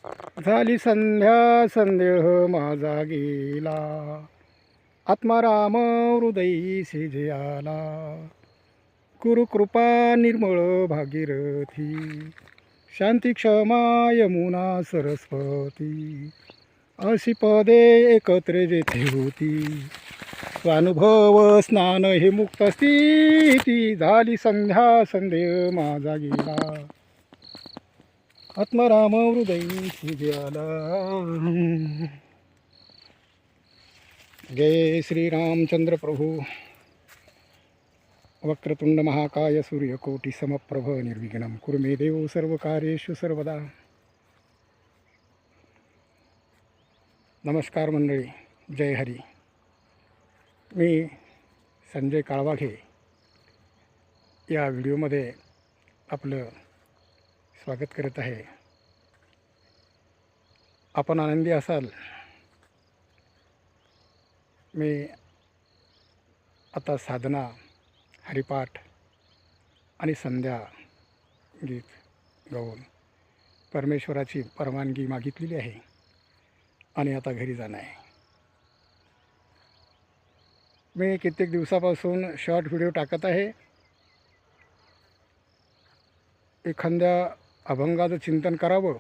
झाली संध्या संदेह माझा गेला, आत्माराम हृदयी जे आला. कुरुकृपा निर्मळ भागीरथी, शांती क्षमा यमुना सरस्वती. अशी पदे एकत्र जेथे होती, स्वानुभव स्नान हे मुक्त स्थिती. झाली संध्या संदेह माझा गेला, आत्माराम हृदयी जे आला. जय श्री रामचंद्र प्रभू. वक्रतुंड महाकाय सूर्यकोटि समप्रभ निर्विघ्नं कुरु मे देव सर्वकार्येषु सर्वदा. नमस्कार मंडळी, जय हरी. मी संजय काळवाघे या व्हिडिओमध्ये आपलं स्वागत करत आहे. आपण आनंदी असाल. मी आता साधना, हरिपाठ आणि संध्या गीत गाऊन परमेश्वराची परवानगी मागितलेली आहे आणि आता घरी जाणं आहे. मी कित्येक दिवसापासून शॉर्ट व्हिडिओ टाकत आहे. एखाद्या अभंगाचं चिंतन करावं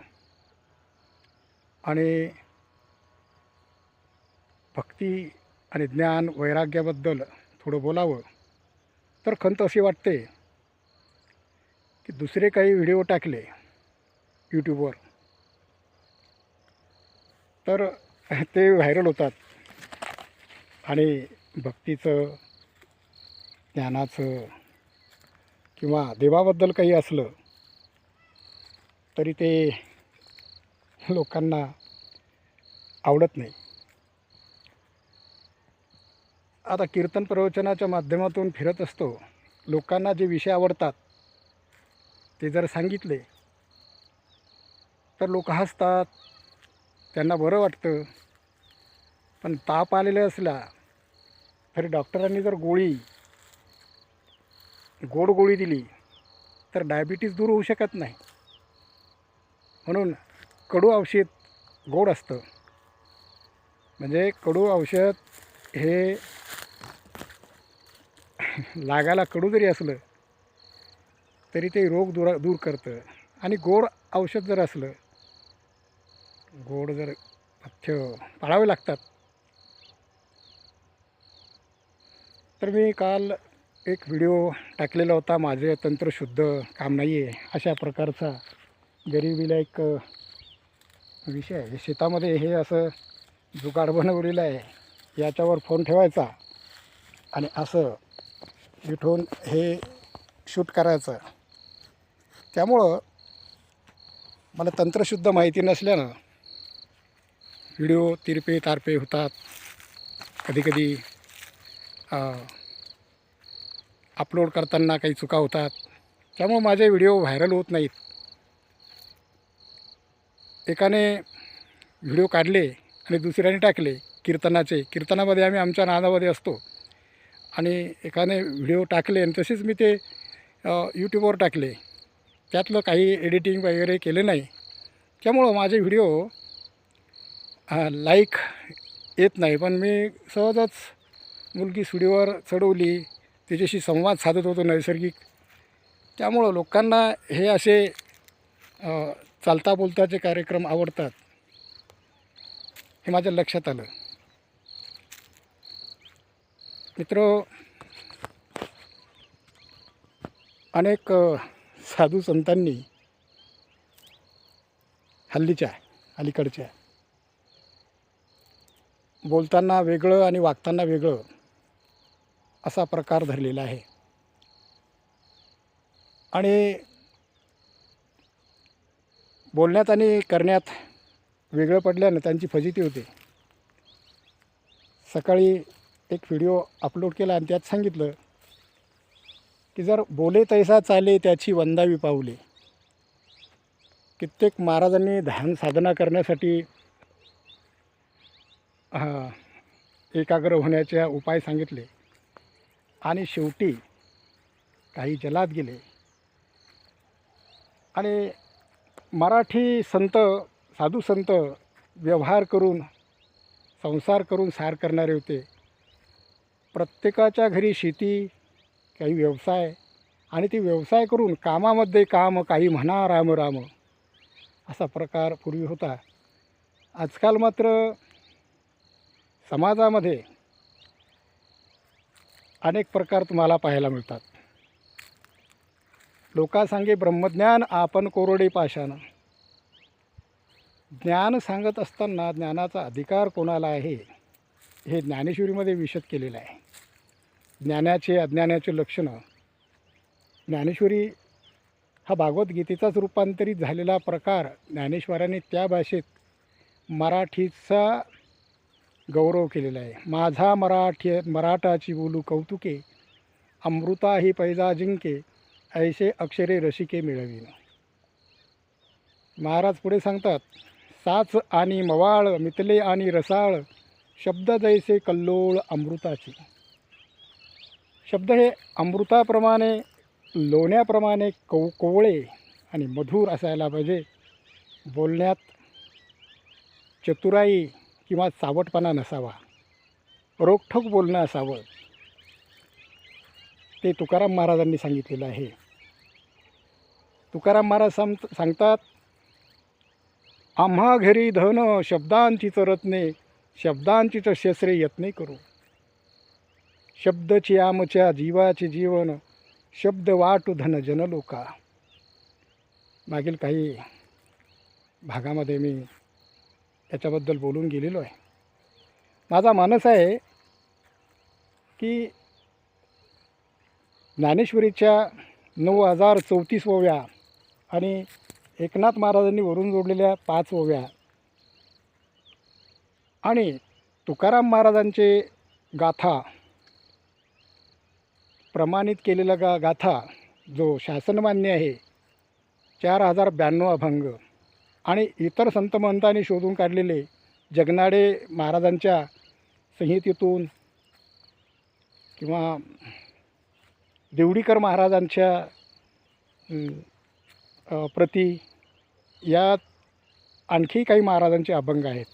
आणि भक्ती आणि ज्ञान वैराग्याबद्दल थोडं बोलावं, तर खंत अशी वाटते की दुसरे काही व्हिडिओ टाकले यूट्यूबवर तर ते व्हायरल होतात आणि भक्तीचं, ज्ञानाचं किंवा देवाबद्दल काही असलं तरी ते लोकांना आवडत नाही. आता कीर्तन प्रवचनाच्या माध्यमातून फिरत असतो. लोकांना जे विषय आवडतात ते जर सांगितले तर लोक हसतात, त्यांना बरं वाटतं. पण ताप आलेला असला तरी डॉक्टरांनी जर गोड गोळी दिली तर डायबिटीस दूर होऊ शकत नाही. म्हणून कडू औषध गोड असतं. म्हणजे कडू औषध हे लागायला कडू जरी असलं तरी ते रोग दूर करतं. आणि गोड औषध जर असलं, गोड जर पथ्य पाळावे लागतात. तर मी काल एक व्हिडिओ टाकलेला होता, माझे तंत्रशुद्ध काम नाही आहे अशा प्रकारचा गरिबीला एक विषय आहे. शेतामध्ये हे असं जुगाड बनवलेलं आहे, याच्यावर फोन ठेवायचा आणि असं इथून हे शूट करायचं. त्यामुळं मला तंत्रशुद्ध माहिती नसल्यानं व्हिडिओ तिरपे तारपे होतात. कधीकधी अपलोड करताना काही चुका होतात. त्यामुळं माझे व्हिडिओ व्हायरल होत नाहीत. एकाने व्हिडिओ काढले आणि दुसऱ्याने टाकले कीर्तनामध्ये आम्ही आमच्या नादामध्ये असतो. आणि एकाने व्हिडिओ टाकले आणि तसेच मी ते यूट्यूबवर टाकले. त्यातलं काही एडिटिंग वगैरे केले नाही. त्यामुळं माझे व्हिडिओ लाईक येत नाही. पण मी सहजच मुलगी स्टुडिओवर चढवली, तिच्याशी संवाद साधत होतो नैसर्गिक. त्यामुळं लोकांना हे असे चालता बोलताचे कार्यक्रम आवडतात हे माझ्या लक्षात आलं. मित्र, अनेक साधू संतांनी अलीकडच्या बोलताना वेगळं आणि वागताना वेगळं असा प्रकार धरलेला आहे. आणि बोलण्यात आणि करण्यात वेगळं पडल्यानं त्यांची फजिती होते. सकाळी एक व्हिडिओ अपलोड केला आणि त्यात सांगितलं की जर बोले तैसा चाले त्याची वंदावी पाऊले. कित्येक महाराजांनी ध्यान साधना करण्यासाठी एकाग्र होण्याचे उपाय सांगितले आणि शेवटी काही जलात गेले. आणि मराठी संत साधू संत व्यवहार करून संसार करून सार करणारे होते. प्रत्येकाच्या घरी शेती, काही व्यवसाय, आणि ते व्यवसाय करून कामामध्ये काम, काही म्हणा राम राम, असा प्रकार पूर्वी होता. आजकाल मात्र समाजामध्ये अनेक प्रकार तुम्हाला पाहायला मिळतात. लोका सांगे ब्रह्मज्ञान, आपण कोरडे पाषाण. ज्ञान सांगत असताना ज्ञानाचा अधिकार कोणाला आहे हे ज्ञानेश्वरीमध्ये विशद केलेलं आहे. ज्ञानाचे अज्ञानाचे लक्षणं. ज्ञानेश्वरी हा भागवद्गीतेचाच रूपांतरित झालेला प्रकार ज्ञानेश्वरांनी त्या भाषेत मराठीचा गौरव केलेला आहे. माझा मराठाची बोलू कौतुके, अमृता ही पैजा जिंके, ऐसे अक्षरे रसिके मिळवीन. महाराज पुढे सांगतात, साच आणि मवाळ मितले आणि रसाळ, शब्द जैसे कल्लोळ अमृताची. शब्द हे अमृताप्रमाणे, लोण्याप्रमाणे कोवळे आणि मधुर असायला पाहिजे. बोलण्यात चतुराई किंवा चावटपणा नसावा, रोखठोक बोलणं असावं. ते तुकाराम महाराजांनी सांगितलेलं आहे. तुकाराम महाराज सांगतात, आम्हा घरी धन शब्दांचीच रत्ने, शब्दांचीच शस्त्रे यत्ने करू. शब्दची आमच्या जीवाचे जीवन, शब्द वाटू धन जनलोका. मागील काही भागामध्ये मी त्याच्याबद्दल बोलून गेलेलो आहे. माझा मानस आहे की ज्ञानेश्वरीच्या 9034 ओव्या आणि एकनाथ महाराजांनी वरून जोडलेल्या 5 ओव्या आणि तुकाराम महाराजांचे गाथा, प्रमाणित केलेला गाथा जो शासनमान्य आहे, 4092 अभंग, आणि इतर संत महंतांनी शोधून काढलेले जगनाडे महाराजांच्या संहितेतून किंवा देवडीकर महाराजांच्या प्रती, यात आणखी काही महाराजांचे अभंग आहेत.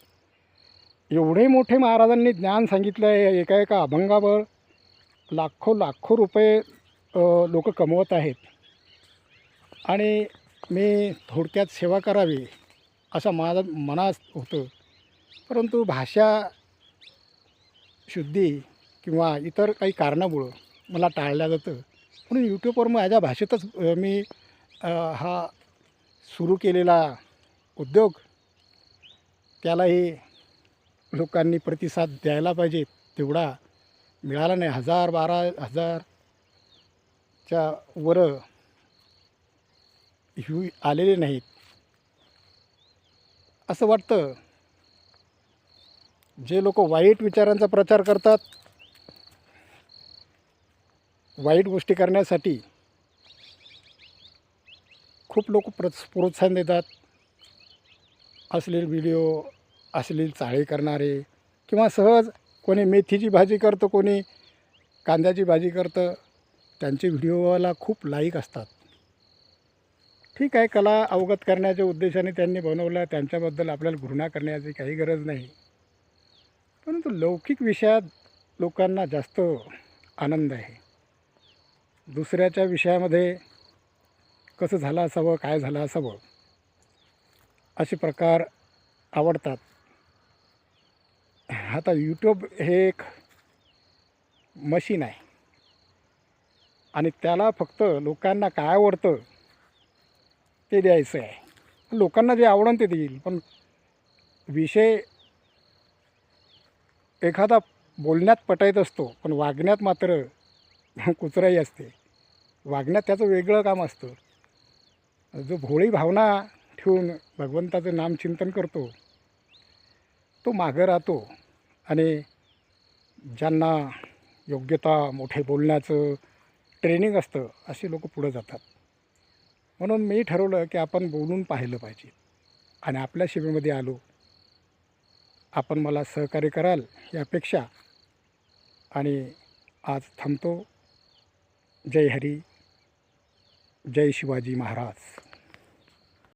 एवढे मोठे महाराजांनी ज्ञान सांगितलं आहे. एका एका अभंगावर लाखो रुपये लोक कमवत आहेत. आणि मी थोडक्यात सेवा करावी असं माझं मनात होतं, परंतु भाषा शुद्धी किंवा इतर काही कारणामुळं मला टाळलं जातं. म्हणून यूट्यूबवर माझ्या भाषेतच मी हा सुरू केलेला उद्योग, त्यालाही लोकांनी प्रतिसाद द्यायला पाहिजे. तेवढा मिळाला नाही. 1000-12,000च्या वर आलेले नाहीत. असं वाटतं जे लोक वाईट विचारांचा प्रचार करतात, वाईट गोष्टी करण्यासाठी खूप लोक प्रोत्साहन देतात. अश्लील व्हिडिओ, अश्लील चाळे करणारे, किंवा सहज कोणी मेथीची भाजी करतं, कोणी कांद्याची भाजी करतं, त्यांचे व्हिडिओला खूप लाईक असतात. ठीक आहे, कला अवगत करण्याच्या उद्देशाने त्यांनी बनवलं, त्यांच्याबद्दल आपल्याला घृणा करण्याची काही गरज नाही. परंतु लौकिक विषयात लोकांना जास्त आनंद आहे. दुसऱ्याच्या विषयामध्ये कसं झालं असावं, काय झालं असावं, असे प्रकार आवडतात. आता यूट्यूब हे एक मशीन आहे आणि त्याला फक्त लोकांना काय आवडतं ते द्यायचं आहे. लोकांना जे आवडतं ते देईल, पण विषय एखादा बोलण्यात पटायत असतो, पण वागण्यात मात्र कुचराई असते. वागण्यात त्याचं वेगळं काम असतं. जो भोळी भावना ठेवून भगवंताचं नामचिंतन करतो तो मागं राहतो, आणि ज्यांना योग्यता, मोठे बोलण्याचं ट्रेनिंग असतं, असे लोक पुढं जातात. म्हणून मी ठरवलं की आपण बोलून पाहिलं पाहिजे. आणि आपल्या शिबिरामध्ये आलो, आपण मला सहकार्य कराल ही अपेक्षा, आणि आज थांबतो. जय हरी, जय शिवाजी महाराज.